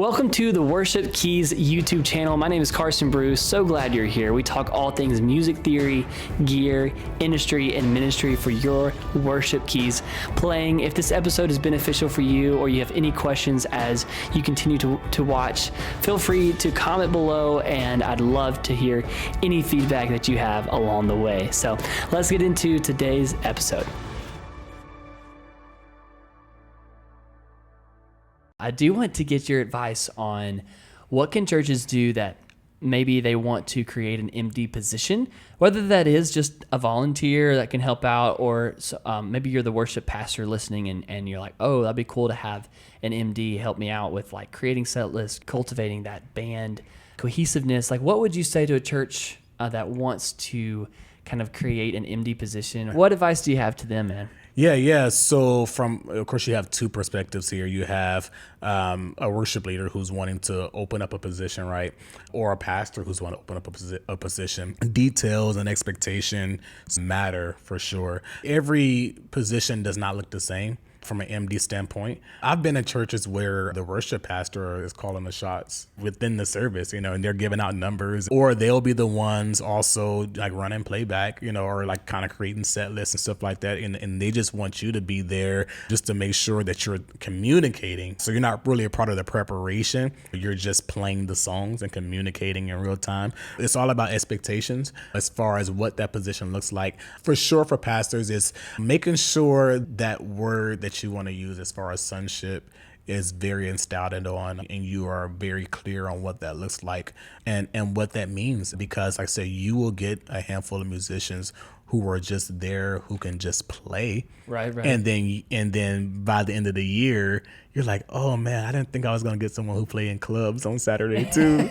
Welcome to the Worship Keys YouTube channel. My name is Carson Bruce. So glad you're here. We talk all things music theory, gear, industry, and ministry for your worship keys playing. If this episode is beneficial for you or you have any questions as you continue to watch, feel free to comment below, and I'd love to hear any feedback that you have along the way. So let's get into today's episode. I do want to get your advice on what can churches do that maybe they want to create an MD position, whether that is just a volunteer that can help out, or maybe you're the worship pastor listening and you're like, oh, that'd be cool to have an MD help me out with like creating set lists, cultivating that band cohesiveness. Like, what would you say to a church that wants to kind of create an MD position? What advice do you have to them, man? Yeah. So of course, you have two perspectives here. You have a worship leader who's wanting to open up a position, right? Or a pastor who's wanting to open up a position. Details and expectation matter for sure. Every position does not look the same from an MD standpoint. I've been in churches where the worship pastor is calling the shots within the service, and they're giving out numbers, or they'll be the ones also like running playback, or like kind of creating set lists and stuff like that. And they just want you to be there just to make sure that you're communicating. So you're not really a part of the preparation. You're just playing the songs and communicating in real time. It's all about expectations as far as what that position looks like. For sure, for pastors, is making sure that word that you want to use as far as sonship is very instilled on, and you are very clear on what that looks like and what that means. Because like I said, you will get a handful of musicians who are just there, who can just play. Right. And then by the end of the year, you're like, oh man, I didn't think I was gonna get someone who play in clubs on Saturday too.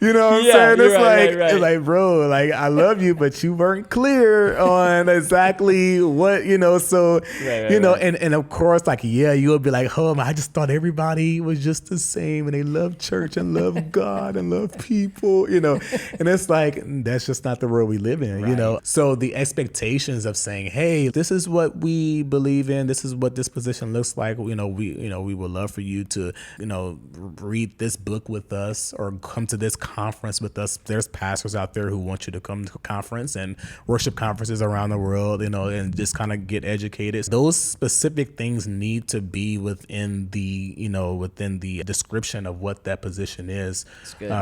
You know what I'm saying? It's right. It's like, bro, like I love you, but you weren't clear on exactly what, so and of course, like, yeah, you'll be like, oh man, I just thought everybody was just the same and they love church and love God and love people, and it's like, that's just not the world we live in, So the expectations of saying, hey, this is what we believe in, this is what this position looks like, we would love for you to, read this book with us or come to this conference with us. There's pastors out there who want you to come to a conference and worship conferences around the world, and just kind of get educated. Those specific things need to be within the description of what that position is,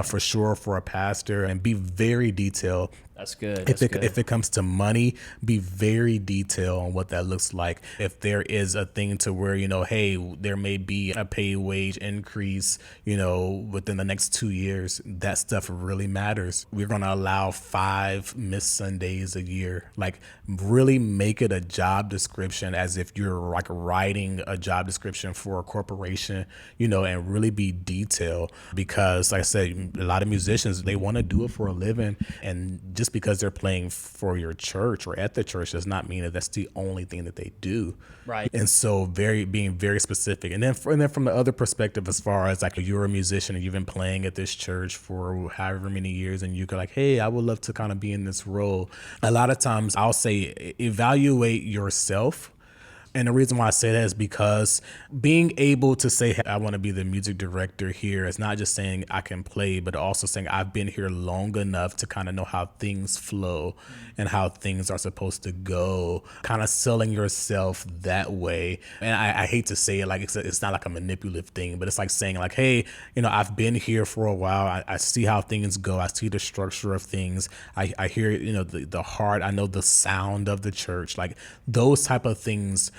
for sure, for a pastor, and be very detailed. That's good. If it comes to money, be very detailed on what that looks like. If there is a thing to where, hey, there may be a pay wage increase, within the next 2 years, that stuff really matters. We're going to allow 5 missed Sundays a year. Like, really make it a job description as if you're like writing a job description for a corporation, and really be detailed. Because like I said, a lot of musicians, they want to do it for a living, and just because they're playing for your church or at the church does not mean that that's the only thing that they do. Right. And so being very specific. And then from the other perspective, as far as like you're a musician and you've been playing at this church for however many years, and you go like, hey, I would love to kind of be in this role. A lot of times I'll say, evaluate yourself. And the reason why I say that is because being able to say, hey, I want to be the music director here is not just saying I can play, but also saying I've been here long enough to kind of know how things flow and how things are supposed to go, kind of selling yourself that way. And I hate to say it, like it's not like a manipulative thing, but it's like saying like, hey, I've been here for a while. I see how things go. I see the structure of things. I hear, the heart. I know the sound of the church. Like those type of things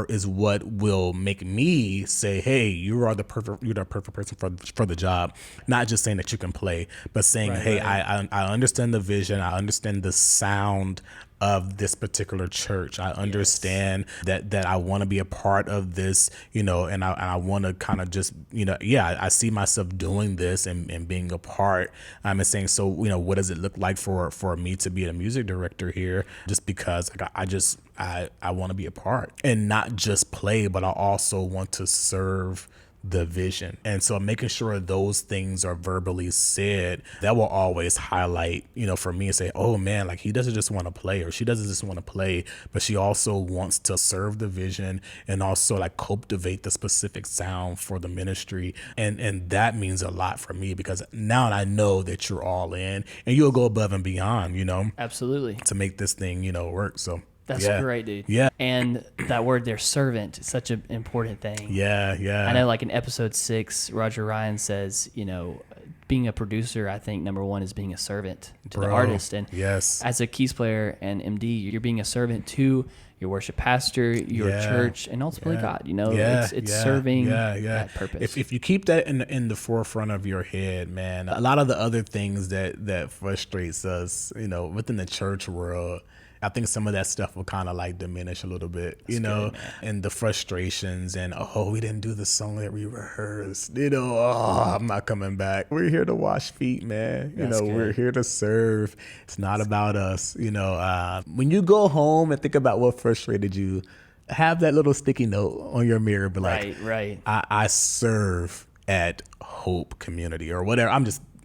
is what will make me say, hey, you're the perfect person for the job. Not just saying that you can play, but saying, hey, I understand the vision. I understand the sound of this particular church. I understand that I want to be a part of this, and I want to kind of just, I see myself doing this and being a part. And saying, so, what does it look like for me to be a music director here? Just because I want to be a part and not just play, but I also want to serve the vision. And so making sure those things are verbally said, that will always highlight, for me, and say, oh man, like he doesn't just want to play, or she doesn't just want to play, but she also wants to serve the vision and also like cultivate the specific sound for the ministry. And that means a lot for me, because now I know that you're all in and you'll go above and beyond, Absolutely. to make this thing, work. So that's great, dude. Yeah. And that word there, servant, is such an important thing. Yeah. I know, like in episode 6, Roger Ryan says, being a producer, I think number one is being a servant to the artist. And yes, as a keys player and MD, you're being a servant to your worship pastor, your church, and ultimately God. It's serving that purpose. If you keep that in the forefront of your head, man, a lot of the other things that frustrates us, within the church world, I think some of that stuff will kind of like diminish a little bit, and the frustrations and, we didn't do the song that we rehearsed, I'm not coming back. We're here to wash feet, man. We're here to serve. It's not about us. When you go home and think about what frustrated you, have that little sticky note on your mirror, but right. I serve at Hope Community or whatever.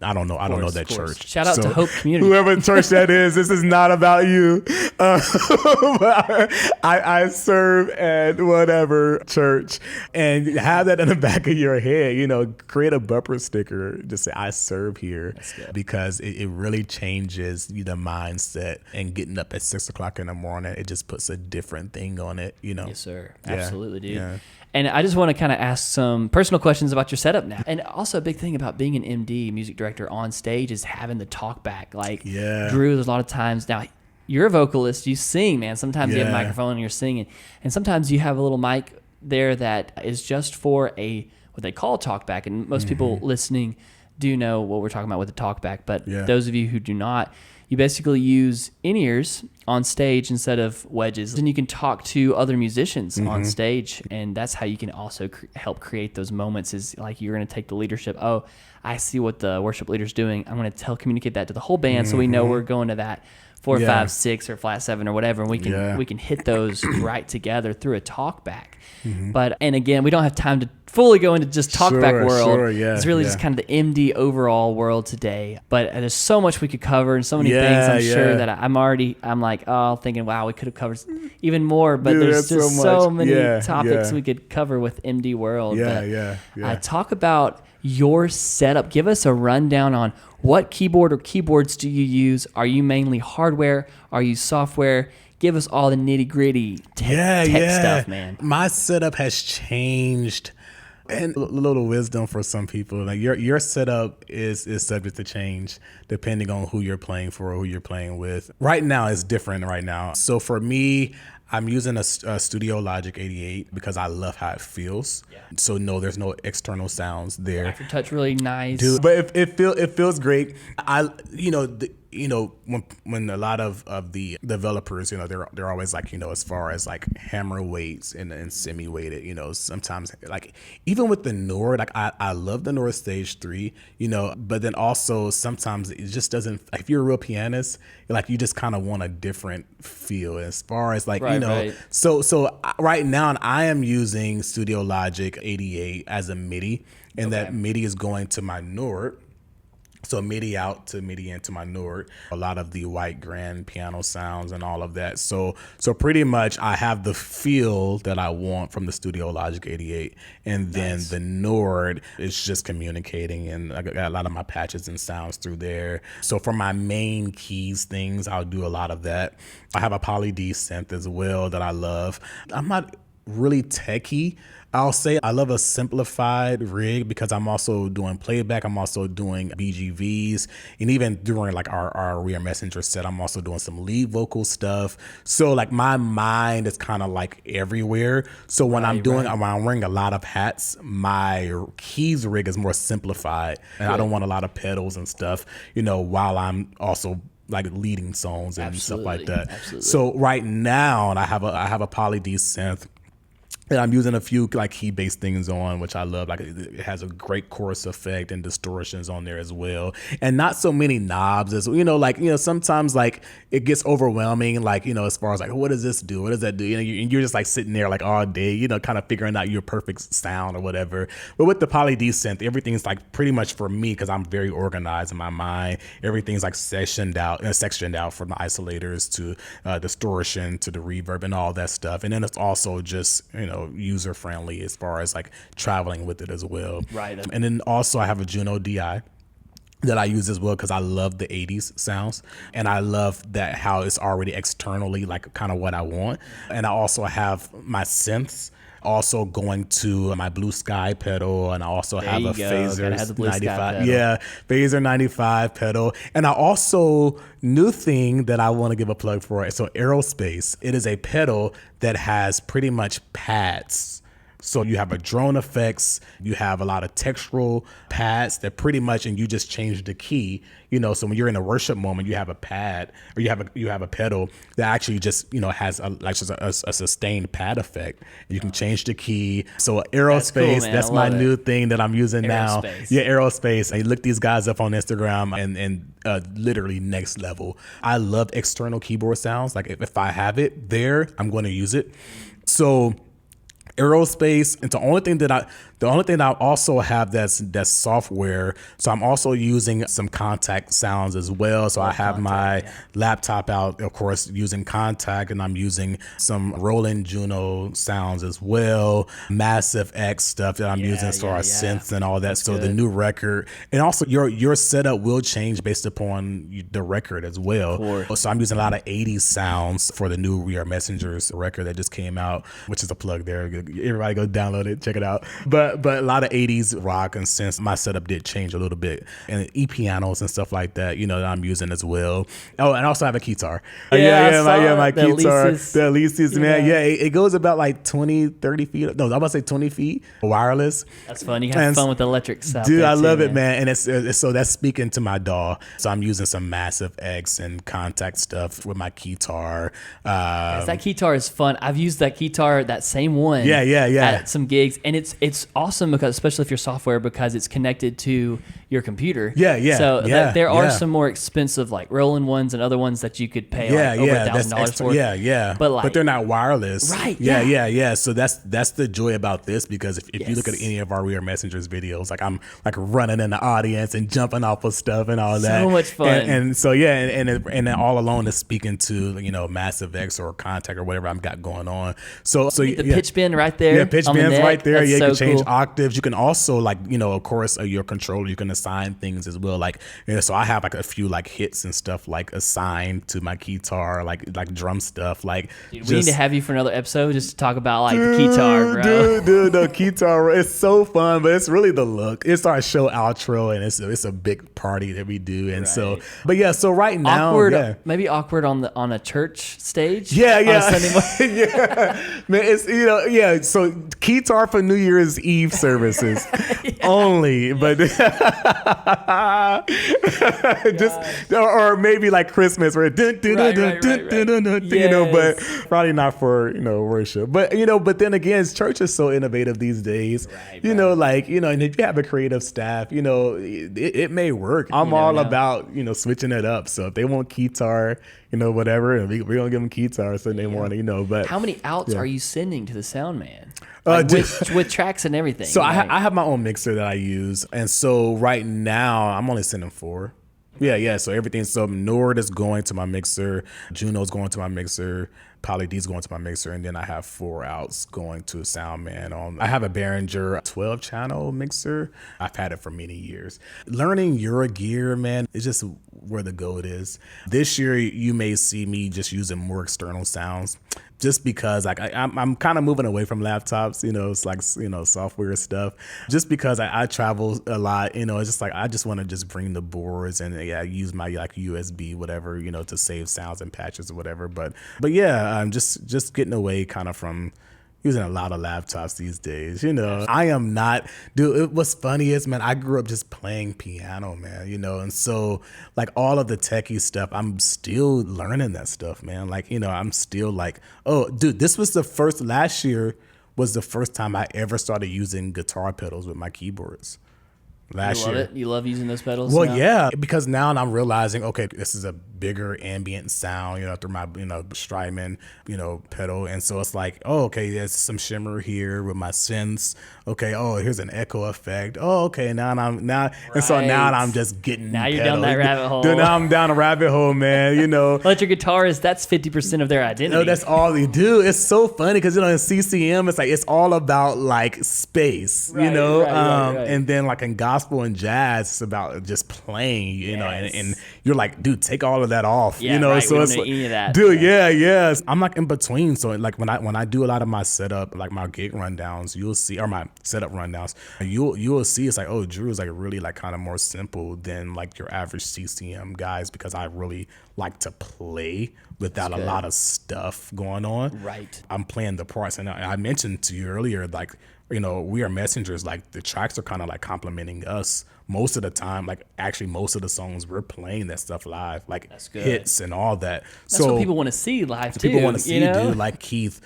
I don't know that church. Shout out to Hope Community. Whoever church that is, this is not about you. But I serve at whatever church, and have that in the back of your head. Create a bumper sticker. Just say, I serve here, because it really changes the mindset. And getting up at 6 o'clock in the morning, it just puts a different thing on it. Yes, sir. Absolutely, dude. Yeah. And I just want to kind of ask some personal questions about your setup now. And also a big thing about being an MD, music director on stage, is having the talk back. Drew, there's a lot of times now, you're a vocalist, you sing, man. Sometimes you have a microphone and you're singing. And sometimes you have a little mic there that is just for what they call a talk back. And most people listening do know what we're talking about with the talk back. But those of you who do not, you basically use in-ears on stage instead of wedges, and you can talk to other musicians on stage, and that's how you can also help create those moments. Is like, you're going to take the leadership. Oh, I see what the worship leader's doing. I'm going to communicate that to the whole band, so we know we're going to that 4, 5, 6, or flat 7 or whatever, and we can hit those right together through a talk back. But, and again, we don't have time to fully go into just talkback world. It's really just kind of the MD overall world today. But there's so much we could cover and so many things. I'm sure that I'm like, thinking, wow, we could have covered even more. But there's just so many topics we could cover with MD world. Talk about your setup. Give us a rundown on what keyboard or keyboards do you use? Are you mainly hardware? Are you software? Give us all the nitty gritty tech stuff, man. My setup has changed, and a little wisdom for some people. Like your setup is subject to change depending on who you're playing for or who you're playing with. Right now, it's different right now. So for me, I'm using a Studio Logic 88 because I love how it feels. So no, there's no external sounds there. Aftertouch really nice. Dude, but it feels great. When a lot of the developers, they're always like, as far as like hammer weights and semi weighted, sometimes like even with the Nord, like I love the Nord Stage 3, but then also sometimes it just doesn't, like, if you're a real pianist, like you just kind of want a different feel as far as like, so right now I am using Studio Logic 88 as a MIDI, and that MIDI is going to my Nord. So MIDI out to MIDI into my Nord, a lot of the white grand piano sounds and all of that. So pretty much I have the feel that I want from the Studio Logic 88. And then the Nord is just communicating, and I got a lot of my patches and sounds through there. So for my main keys things, I'll do a lot of that. I have a Poly D synth as well that I love. I'm not really techie. I'll say I love a simplified rig because I'm also doing playback. I'm also doing BGVs. And even during like our We Are Messenger set, I'm also doing some lead vocal stuff. So like my mind is kind of like everywhere. So when I'm wearing a lot of hats, my keys rig is more simplified. And I don't want a lot of pedals and stuff, while I'm also like leading songs and stuff like that. So right now I have a Poly D synth. And I'm using a few like key-based things on, which I love. Like it has a great chorus effect and distortions on there as well, and not so many knobs as like sometimes like it gets overwhelming. Like as far as like what does this do? What does that do? You're just like sitting there like all day, kind of figuring out your perfect sound or whatever. But with the Poly D synth, everything's like pretty much for me because I'm very organized in my mind. Everything's like sectioned out from the isolators to distortion to the reverb and all that stuff. And then it's also just user friendly as far as like traveling with it as well. Right. And then also I have a Juno DI that I use as well because I love the 80s sounds and I love that how it's already externally like kind of what I want. And I also have my synths also going to my Blue Sky pedal, and I also have a Phaser 95. Yeah, Phaser 95 pedal. And I also, new thing that I want to give a plug for, so Aerospace, it is a pedal that has pretty much pads. So you have a drone effects, you have a lot of textural pads that pretty much, and you just change the key, so when you're in a worship moment, you have a pad or you have a pedal that actually just, has a sustained pad effect. You can change the key. So Aerospace, that's my new thing that I'm using now. Yeah, Aerospace. I look these guys up on Instagram and literally next level. I love external keyboard sounds. Like if I have it there, I'm going to use it. So Aerospace, and the only thing that I also have that's software. So I'm also using some Contact sounds as well. So I have my laptop out, of course, using Contact, and I'm using some Roland Juno sounds as well. Massive X stuff that I'm using as far as synths and all that. That's so good. The new record, and also your setup will change based upon the record as well. So I'm using a lot of 80s sounds for the new We Are Messengers record that just came out, which is a plug there. Everybody go download it, check it out. But a lot of 80s rock, and since my setup did change a little bit, and e-pianos and stuff like that, that I'm using as well. Oh, and I also have a keytar. My keytar, the Alesis, man. Yeah, it goes about like 20, 30 feet. No, I'm about to say 20 feet wireless. That's fun. You have fun with electric stuff. Dude, I love it, man. And it's so that's speaking to my DAW. So I'm using some Massive X and Contact stuff with my keytar. That keytar is fun. I've used that keytar, that same one. Yeah. At some gigs, and it's awesome because, especially if you're software, because it's connected to your computer. So there are some more expensive like Roland ones and other ones that you could pay over $1,000 for. But they're not wireless. Right. Yeah. So that's the joy about this, because if you look at any of our We Are Messengers videos, like I'm like running in the audience and jumping off of stuff and all that. So much fun. And so and then all alone is speaking to Massive X or Contact or whatever I've got going on. So the pitch bend right there. Yeah, pitch bends right there. That's you can change cool. octaves. You can also of course, your controller, you can assign things as well. Like, so I have like a few like hits and stuff like assigned to my keytar, like drum stuff. Like, dude, we need to have you for another episode just to talk about like the keytar, bro. Dude, the keytar, it's so fun, but it's really the look. It's our show outro, and it's a big party that we do. And so right now, maybe awkward on a church stage. Yeah. On a Sunday morning. Yeah, man, it's So keytar for New Year's Eve services only, but just or maybe like Christmas, where but probably not for worship. But then again, church is so innovative these days. And if you have a creative staff, it may work. I'm all about switching it up. So if they want keytar, whatever, and we're gonna give them keytar Sunday morning, But how many outs are you sending to the sound man? With tracks and everything. So I have my own mixer that I use, and so right now I'm only sending 4. Yeah. So everything. So Nord is going to my mixer, Juno's going to my mixer, Poly D's going to my mixer, and then I have 4 outs going to Soundman. I have a Behringer 12-channel mixer. I've had it for many years. Learning your gear, man, is just where the goat is. This year, you may see me just using more external sounds, just because I'm kind of moving away from laptops. It's like software stuff. Just because I travel a lot, it's just like I just want to just bring the boards and use my like USB whatever to save sounds and patches or whatever. But I'm just getting away kind of from using a lot of laptops these days. I am not, dude. What's funny is, man, I grew up just playing piano, man, and so like all of the techie stuff, I'm still learning that stuff, man. Like, I'm still like, oh, dude, this was the first last year was the first time I ever started using guitar pedals with my keyboards. Last You love year. it? You love using those pedals? Well, now? yeah, because now I'm realizing, okay, this is a bigger ambient sound, through my, Strymon, pedal. And so it's like, oh, okay, there's some shimmer here with my synths. Okay, oh, here's an echo effect. Oh, okay, and so now I'm just getting Now you're pedal. down that rabbit hole. Dude, now I'm down a rabbit hole, man, Electric guitarists, that's 50% of their identity. No, that's all they do. It's so funny because in CCM, it's like it's all about like space, Right. And then like in gospel and jazz, it's about just playing, and you're like, dude, take all of that off, Yeah, right. So We it's don't like, need any of that. dude, yeah. I'm like in between. So like when I do a lot of my setup, like my gig rundowns, you'll see, or my setup rundowns, you'll see it's like, oh, Dru is like really like kind of more simple than like your average CCM guys because I really like to play without a lot of stuff going on. Right. I'm playing the parts. And I mentioned to you earlier, like, we are messengers. Like the tracks are kind of like complimenting us most of the time. Like actually most of the songs we're playing that stuff live, like hits and all that. That's what people want to see live too. People want to see, dude, like Keith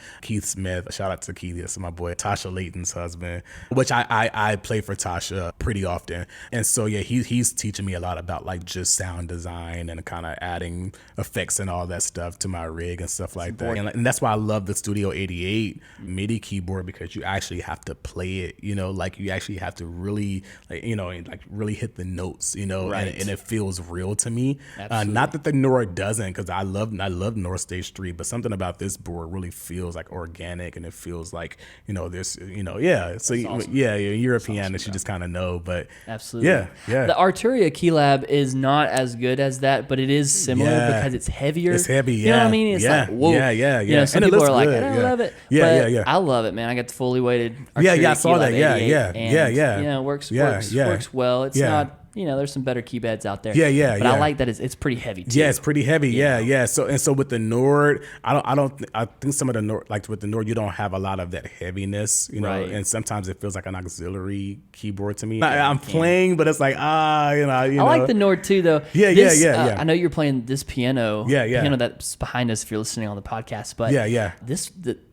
Smith. Shout out to Keith. That's my boy. Tasha Layton's husband, which I play for Tasha pretty often. And so, yeah, he's teaching me a lot about like just sound design and kind of adding effects and all that stuff to my rig and stuff like that. And that's why I love the Studio 88 MIDI keyboard because you actually have to play it, like you actually have to really, like really hit the notes, Right. and it feels real to me. Absolutely. Not that the Nord doesn't, because I love North Stage 3, but something about this board really feels like organic, and it feels like, there's, yeah. So, awesome. yeah, you're a pianist, you just kind of know, but Absolutely. Yeah. The Arturia Keylab is not as good as that, but it is similar because it's heavier. It's heavy, yeah. You know what I mean? It's like, whoa. Yeah. Some And it people are looks like, good, I don't yeah. love it. Yeah, but yeah. I love it, man. I got the fully weighted Arturia Yeah, I saw that. Keylab Yeah, 88, and, yeah. Works well. It's Yeah. not, there's some better key beds out there. Yeah. But I like that it's pretty heavy too. Yeah, it's pretty heavy. Yeah. So with the Nord, I think some of the Nord, like with the Nord, you don't have a lot of that heaviness, Right. and sometimes it feels like an auxiliary keyboard to me. I'm playing, but it's like, I like the Nord too, though. Yeah. I know you're playing this piano. Yeah. Piano that's behind us if you're listening on the podcast. But Yeah.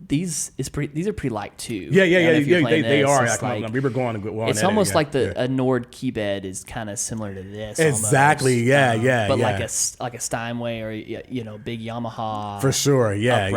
These are pretty light too. Yeah. If you're playing They this, are. it's like, We were going on. it's almost like a Nord key bed is kind of similar to this. Exactly. Almost. Yeah. But like a Steinway or big Yamaha. For sure, yeah.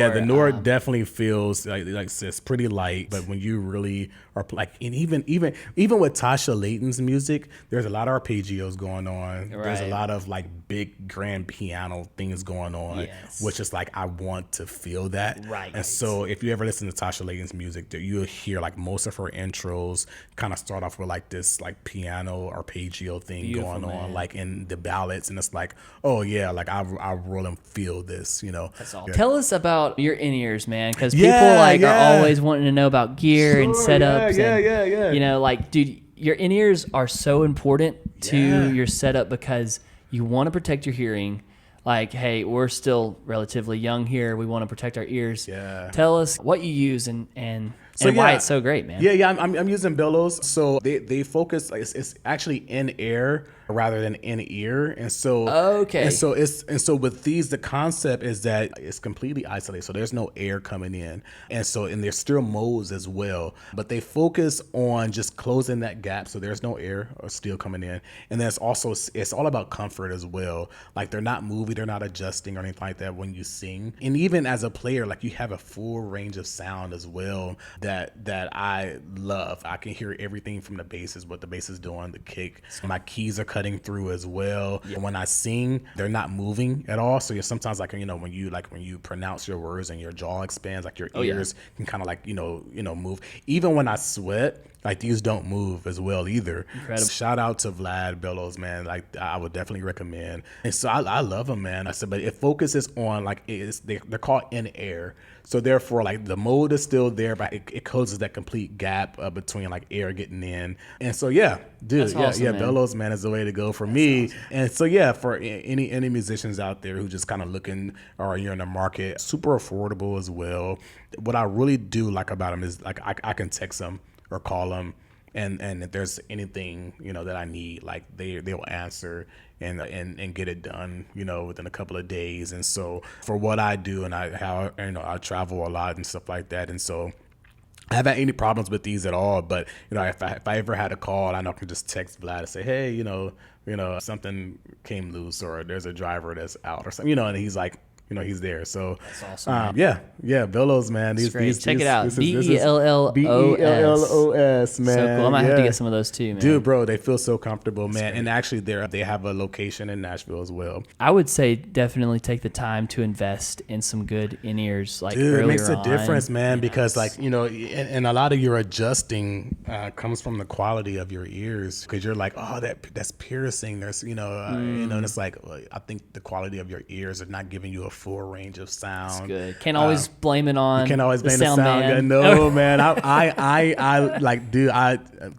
Or, The Nord definitely feels like it's pretty light, but when you really are like, and even with Tasha Layton's music, there's a lot of arpeggios going on. Right. There's a lot of like big grand piano things going on, which is like I want to feel that. Right. And so if you ever listen to Tasha Layton's music, you'll hear like most of her intros kind of start off with like this like piano arpeggio thing Beautiful, going on, man. like in the ballads, and it's like, oh yeah, like I roll and feel this, That's all. Yeah. Tell us about your in-ears, man, because Yeah, people are yeah. always wanting to know about gear and setups. Yeah. Like, dude, your in-ears are so important to your setup because you want to protect your hearing. Like, hey, we're still relatively young here. We want to protect our ears. Yeah. Tell us what you use and why it's so great, man. Yeah. I'm using Bellos, so they focus. Like, it's actually in air rather than in ear, and so Okay. And so with these, the concept is that it's completely isolated, so there's no air coming in, and there's still modes as well, but they focus on just closing that gap, so there's no air or still coming in, and then it's all about comfort as well. Like they're not moving, they're not adjusting or anything like that when you sing, and even as a player, like you have a full range of sound as well that I love. I can hear everything from the basses, what the bass is doing, the kick. My keys are cutting through as well. Yeah. When I sing, they're not moving at all. So you're sometimes like, when you pronounce your words and your jaw expands, like your ears can kind of like, move. Even when I sweat, like these don't move as well either. Incredible. Shout out to Vlad Bellos, man. Like I would definitely recommend. And so I love them, man. I said, but it focuses on like they're called in air. So therefore, like the mode is still there, but it closes that complete gap between like air getting in. And so That's awesome, man. Bellos, man, is the way to go for me. Awesome. And so for any musicians out there who just kind of looking or you're in the market, super affordable as well. What I really do like about them is like I can text them or call them, and if there's anything that I need, like they'll answer and get it done within a couple of days. And so for what I do and I travel a lot and stuff like that, and so I haven't had any problems with these at all, but if I ever had a call, I know I can just text Vlad and say, hey, something came loose, or there's a driver that's out or something, and he's like, he's there. So that's awesome. Yeah, Bellos, man. Check it out. Bellos, man. So cool. I might have to get some of those too, man. Dude, bro, they feel so comfortable, man. And actually, they have a location in Nashville as well. I would say definitely take the time to invest in some good in-ears. Dude, it makes a difference, man, because and a lot of your adjusting comes from the quality of your ears, because you're like, oh, that's piercing. There's, and it's like, I think the quality of your ears are not giving you a full range of sound. That's good. Can't always blame it on. You can't always blame the sound man. No, man.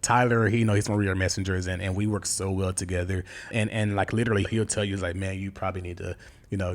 Tyler, he's one of your messengers, and we work so well together. And like literally, he'll tell you, like, man, you probably need to,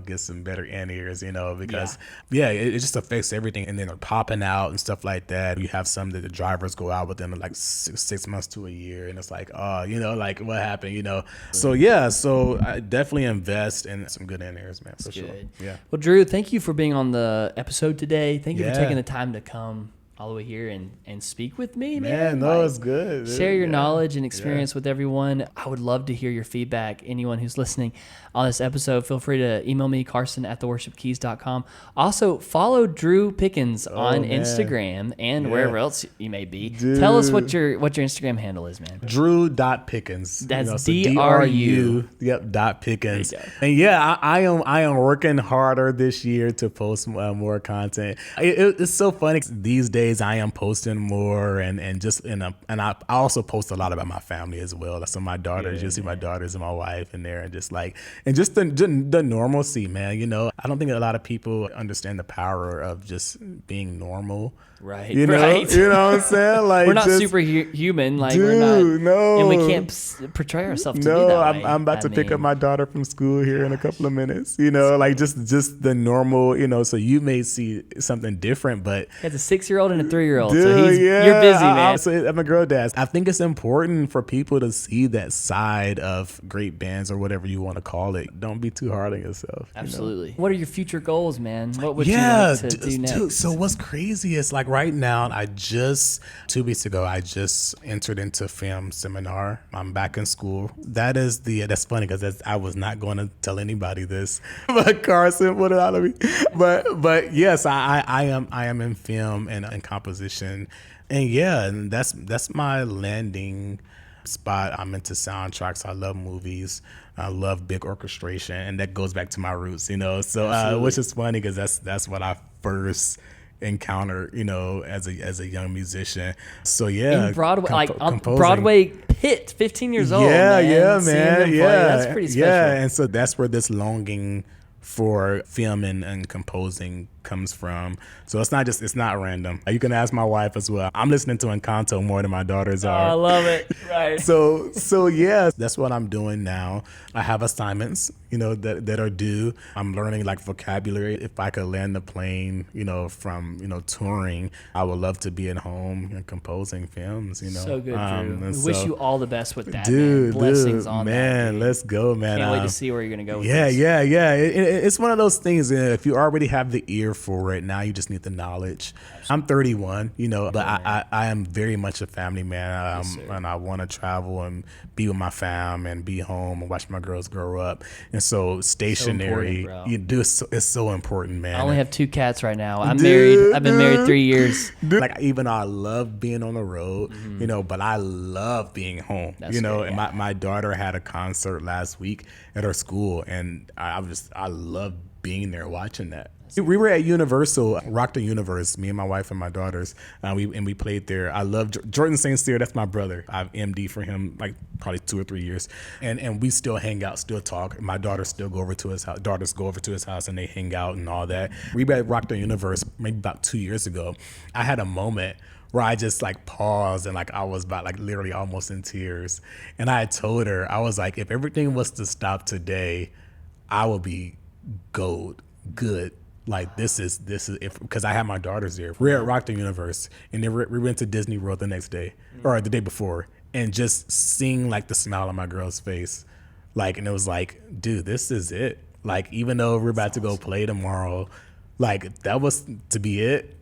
get some better in-ears, because it just affects everything. And then they're popping out and stuff like that. You have some that the drivers go out with them in like 6 months to a year, and it's like, oh, like what happened, So I definitely invest in some good in-ears, man, for sure. Yeah. Well, Dru, thank you for being on the episode today. Thank you for taking the time to come all the way here and speak with me, man. No, it's good. Share your knowledge and experience with everyone. I would love to hear your feedback. Anyone who's listening on this episode, feel free to email me, Carson@theworshipkeys.com. Also, follow Dru Pickens on Instagram and wherever else you may be. Dude. Tell us what your Instagram handle is, man. Dru.Pickens. That's DRU. Yep, .Pickens. And I am working harder this year to post more content. It's so funny these days. I am posting more and I also post a lot about my family as well. So my daughters, you'll see my daughters and my wife in there, and just the normalcy, man. I don't think a lot of people understand the power of just being normal. Right. You know what I'm saying? Like, we're not superhuman. Like, dude, we're not. No. And we can't portray ourselves to be that way. I'm about to pick up my daughter from school here in a couple of minutes. Like just the normal. So you may see something different, but he has a 6-year-old and a 3-year-old. Dude, so you're busy, man. I'm a girl dad. I think it's important for people to see that side of great bands, or whatever you want to call it. Don't be too hard on yourself. Absolutely. What are your future goals, man? What would you like to do next? Dude, so what's crazy is, like, right now, 2 weeks ago, I just entered into film seminar. I'm back in school. That's funny, because I was not going to tell anybody this, but Carson put it out of me. But yes, I am in film and composition, and that's my landing spot. I'm into soundtracks. I love movies. I love big orchestration, and that goes back to my roots, So which is funny, because that's what I first encountered, as a young musician. So in Broadway, on Broadway pit, 15 years old. Man. That's pretty special. And so that's where this longing for film and composing comes from. So it's not random. You can ask my wife as well. I'm listening to Encanto more than my daughters are. I love it. Right. So yeah, that's what I'm doing now. I have assignments, that are due. I'm learning like vocabulary. If I could land the plane, from, touring, I would love to be at home and composing films, So good, Dru. We wish you all the best with that, dude, man. Blessings on man, that. Let's go, man. Can't wait to see where you're going to go with this. Yeah. It's one of those things, if you already have the ear for it, now you just need the knowledge. I'm 31, but I am very much a family man, and I want to travel and be with my fam and be home and watch my girls grow up. And so stationary, it's so important, man. I only have 2 cats right now. I'm married. I've been married 3 years. Like, even though I love being on the road, but I love being home. That's great, and my daughter had a concert last week at her school, and I love being there watching that. We were at Universal, Rock the Universe, me and my wife and my daughters, we played there. I love Jordan St. Cyr. That's my brother. I've MD for him like probably 2 or 3 years, and we still hang out, still talk. My daughters still go over to his house. Daughters go over to his house and they hang out and all that. We were at Rock the Universe maybe about 2 years ago. I had a moment where I just like paused and like I was about like literally almost in tears, and I had told her, I was like, if everything was to stop today, I would be good. Like, this is because I had my daughters there. We're at Rock the Universe, and then we went to Disney World the next day, or the day before, and just seeing like the smile on my girl's face, like, and it was like, dude, this is it. Like, even though we're about to go play tomorrow, like, that was to be it.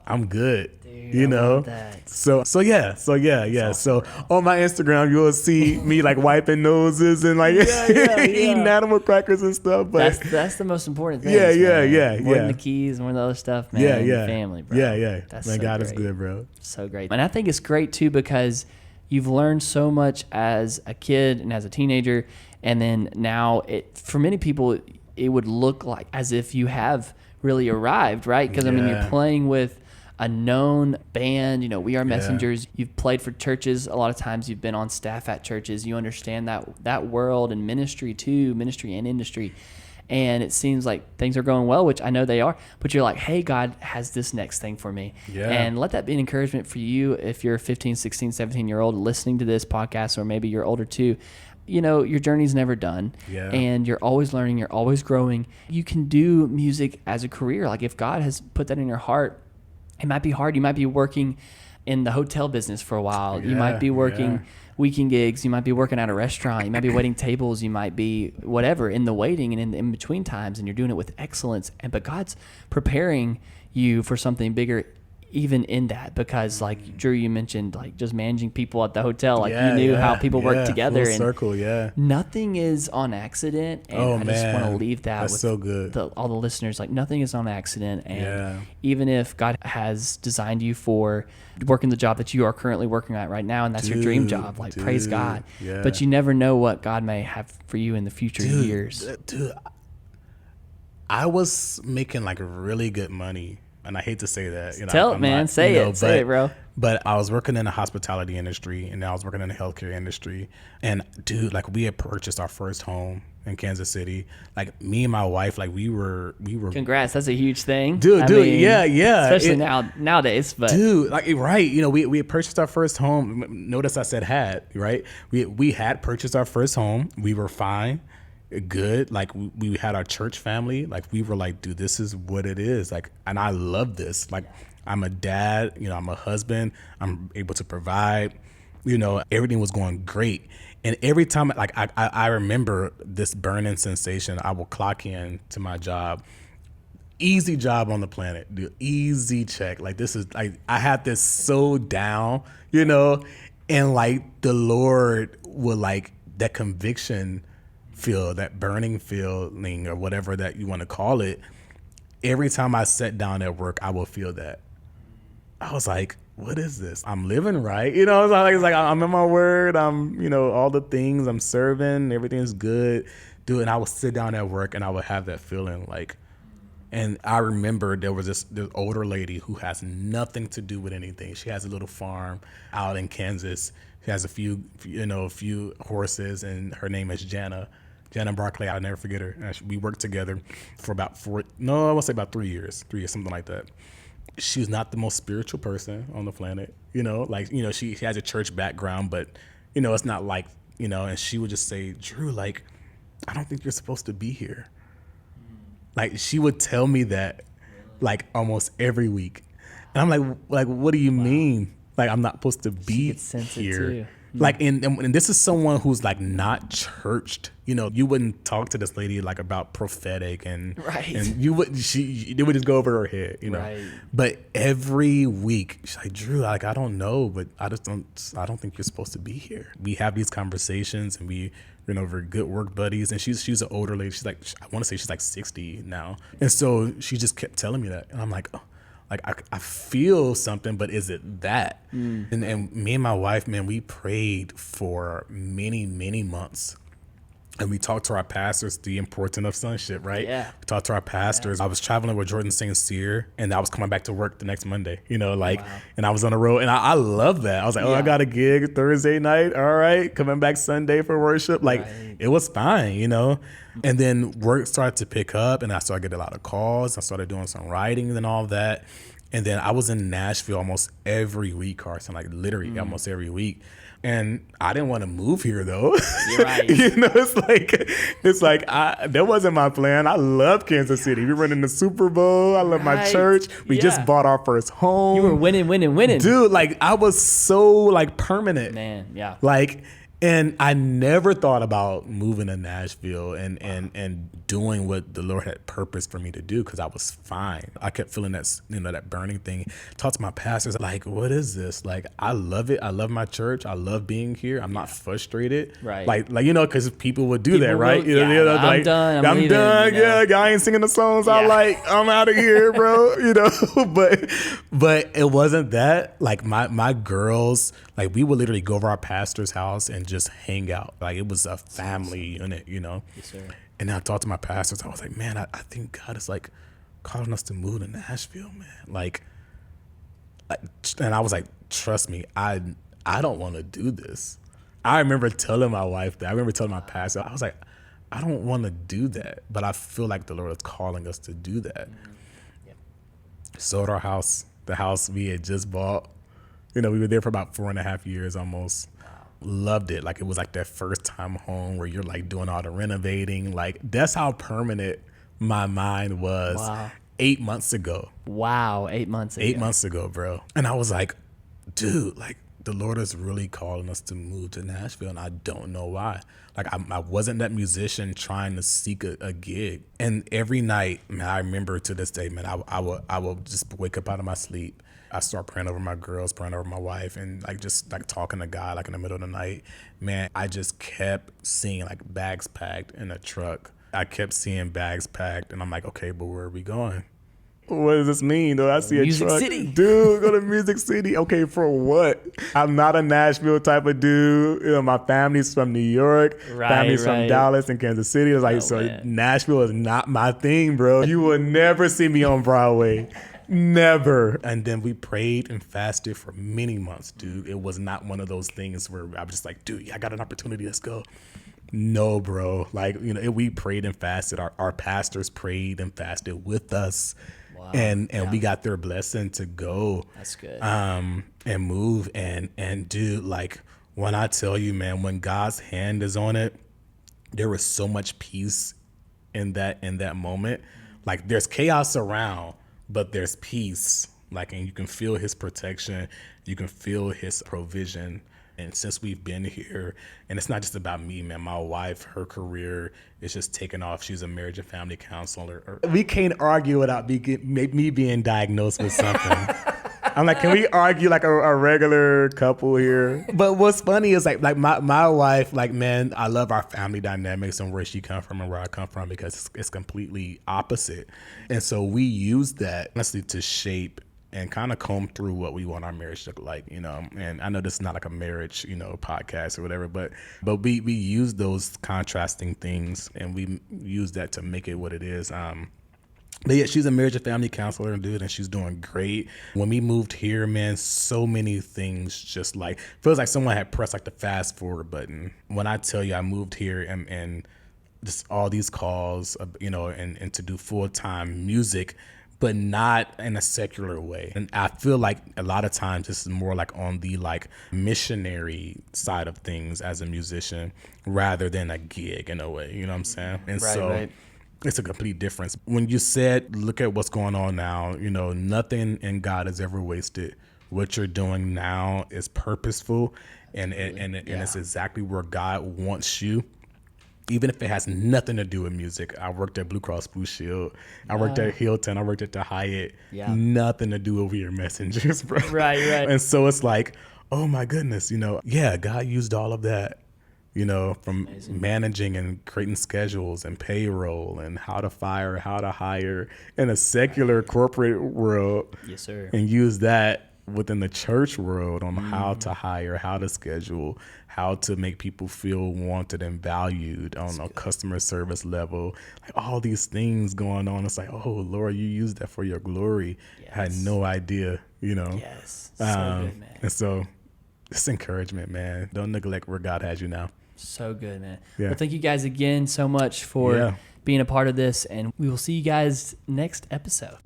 I'm good. Dude, You I know, love that. so yeah. So on my Instagram, you'll see me like wiping noses and like eating animal crackers and stuff. But that's the most important thing. Yeah. More than the keys, more than the other stuff, man. Yeah. Family, bro. Yeah. That's Man, so God great. is good, bro. So great. And I think it's great too because you've learned so much as a kid and as a teenager, and then now for many people it would look like as if you have really arrived, right? Because I mean, you're playing with a known band. You know, We Are Messengers. You've played for churches. A lot of times you've been on staff at churches. You understand that world and ministry too, ministry and industry. And it seems like things are going well, which I know they are, but you're like, hey, God has this next thing for me. Yeah. And let that be an encouragement for you if you're a 15, 16, 17-year-old listening to this podcast, or maybe you're older too. You know, your journey's never done. Yeah. And you're always learning, you're always growing. You can do music as a career. Like if God has put that in your heart, it might be hard. You might be working in the hotel business for a while. You might be working weekend gigs. You might be working at a restaurant. You might be waiting tables. You might be whatever in the waiting and in the in-between times, and you're doing it with excellence. But God's preparing you for something bigger even in that, because like Drew, you mentioned like just managing people at the hotel, like you knew how people work together, full and circle, nothing is on accident. And I just want to leave that with so good. All the listeners, like nothing is on accident. And even if God has designed you for working the job that you are currently working at right now, and that's your dream job, like praise God. But you never know what God may have for you in the future years. Dude, I was making like really good money. And I hate to say that. You know, Tell it, man. Say it, bro. But I was working in the hospitality industry, and then I was working in the healthcare industry. And dude, like we had purchased our first home in Kansas City. Like me and my wife, like we were. Congrats, that's a huge thing, dude. I mean, yeah. Especially nowadays, but dude, like right, you know, we had purchased our first home. Notice I said had, right? We had purchased our first home. We were fine. Good. Like we had our church family. Like we were like, dude, this is what it is. Like, and I love this. Like I'm a dad, you know, I'm a husband. I'm able to provide, you know, everything was going great. And every time, like I remember this burning sensation. I will clock in to my job. Easy job on the planet, dude. Easy check. Like this is like, I had this so down, you know, and like the Lord would like that conviction feel, that burning feeling or whatever that you want to call it. Every time I sat down at work, I will feel that. I was like, what is this? I'm living right. You know, it's like I'm in my word. I'm, you know, all the things I'm serving, everything's good. Dude, and I would sit down at work and I would have that feeling like, and I remember there was this older lady who has nothing to do with anything. She has a little farm out in Kansas. She has a few horses, and her name is Jana Barclay. I'll never forget her. We worked together for about 3 years, something like that. She was not the most spiritual person on the planet, you know, like, you know, she has a church background, but, you know, it's not like, you know, and she would just say, Drew, like, I don't think you're supposed to be here. Like, she would tell me that, like, almost every week. And I'm like, what do you mean? Like, I'm not supposed to be here. Like, and this is someone who's like not churched. You know, you wouldn't talk to this lady like about prophetic and you wouldn't. It would just go over her head. You know. Right. But every week she's like, Drew, like I don't know, but I don't think you're supposed to be here. We have these conversations, and we're good work buddies. And she's an older lady. She's like, I want to say she's like 60 now. And so she just kept telling me that, and I'm like, oh. Like I feel something, but is it that? And me and my wife, man, we prayed for many, many months. And we talked to our pastors, the importance of sonship, right? Yeah. We talked to our pastors. Yeah. I was traveling with Jordan St. Cyr, and I was coming back to work the next Monday, you know, like, and I was on the road, and I love that. I was like, I got a gig Thursday night. All right. Coming back Sunday for worship. Like, it was fine, you know? And then work started to pick up, and I started getting a lot of calls. I started doing some writing and all of that. And then I was in Nashville almost every week, Carson, like literally almost every week. And I didn't want to move here though. You're right. You know, it's like that wasn't my plan. I love Kansas City. We were in the Super Bowl. I love my church. We just bought our first home. You were winning. Dude, like I was so like permanent. Man, yeah. Like, And I never thought about moving to Nashville and doing what the Lord had purposed for me to do, because I was fine. I kept feeling that, that burning thing. Talked to my pastors, like, what is this? Like, I love it. I love my church. I love being here. I'm not frustrated. Right. Like because people would do that, right? I'm done. I'm leaving, done. Yeah, I ain't singing the songs I like. I'm out of here, bro. But it wasn't that. Like my girls, like we would literally go over our pastor's house and just hang out. Like it was a family unit, Yes, sir. And then I talked to my pastors. I was like, man, I think God is like calling us to move to Nashville, man. And I was like, trust me, I don't want to do this. I remember telling my wife that. I remember telling my pastor, I was like, I don't want to do that, but I feel like the Lord is calling us to do that. Yep. Sold our house, the house we had just bought. We were there for about 4.5 years almost. Wow. Loved it. Like it was like that first time home where you're like doing all the renovating. Like that's how permanent my mind was. Wow. 8 months ago. Wow, 8 months ago. 8 months ago, bro. And I was like, dude, like the Lord is really calling us to move to Nashville, and I don't know why. Like I wasn't that musician trying to seek a gig. And every night, man, I remember to this day, man, I will just wake up out of my sleep. I start praying over my girls, praying over my wife, and like just like talking to God like in the middle of the night. Man, I just kept seeing like bags packed in a truck. I kept seeing bags packed, and I'm like, okay, but where are we going? What does this mean? Do I see a Music truck? City. Dude, go to Music City. Okay, for what? I'm not a Nashville type of dude. My family's from New York. Family's from Dallas and Kansas City. It's like, man. Nashville is not my thing, bro. You will never see me on Broadway. Never. And then we prayed and fasted for many months, dude. It was not one of those things where I was just like, dude, I got an opportunity. Let's go. No, bro. Like, we prayed and fasted. Our pastors prayed and fasted with us. Wow. And we got their blessing to go. That's good. And move and dude, like when I tell you, man, when God's hand is on it, there was so much peace in that moment. Like there's chaos around, but there's peace. Like, and you can feel his protection, you can feel his provision. And since we've been here, and it's not just about me, man, my wife, her career is just taking off. She's a marriage and family counselor. We can't argue without me being diagnosed with something. I'm like, can we argue like a regular couple here? But what's funny is like my wife, like, man, I love our family dynamics and where she come from and where I come from, because it's completely opposite. And so we use that honestly to shape and kind of comb through what we want our marriage to look like, and I know this is not like a marriage, podcast or whatever, but we use those contrasting things and we use that to make it what it is. But yeah, she's a marriage and family counselor, dude, and she's doing great. When we moved here, man, so many things just like, feels like someone had pressed like the fast forward button. When I tell you I moved here and just all these calls, and to do full-time music, but not in a secular way. And I feel like a lot of times this is more like on the like missionary side of things as a musician rather than a gig in a way, you know what I'm saying? And right. It's a complete difference. When you said, look at what's going on now, nothing in God is ever wasted. What you're doing now is purposeful and it's exactly where God wants you. Even if it has nothing to do with music. I worked at Blue Cross Blue Shield. I worked at Hilton. I worked at the Hyatt. Yeah. Nothing to do with your messengers, bro. Right. And so it's like, oh my goodness, God used all of that, from amazing. Managing and creating schedules and payroll and how to fire, how to hire in a secular corporate world. Yes, sir. And use that within the church world on how to hire, how to schedule, how to make people feel wanted and valued on a customer service level, like all these things going on. It's like, oh Lord, you used that for your glory. Yes. I had no idea, Yes. So good, man. And so it's encouragement, man. Don't neglect where God has you now. So good, man. Yeah. Well, thank you guys again so much for being a part of this, and we will see you guys next episode.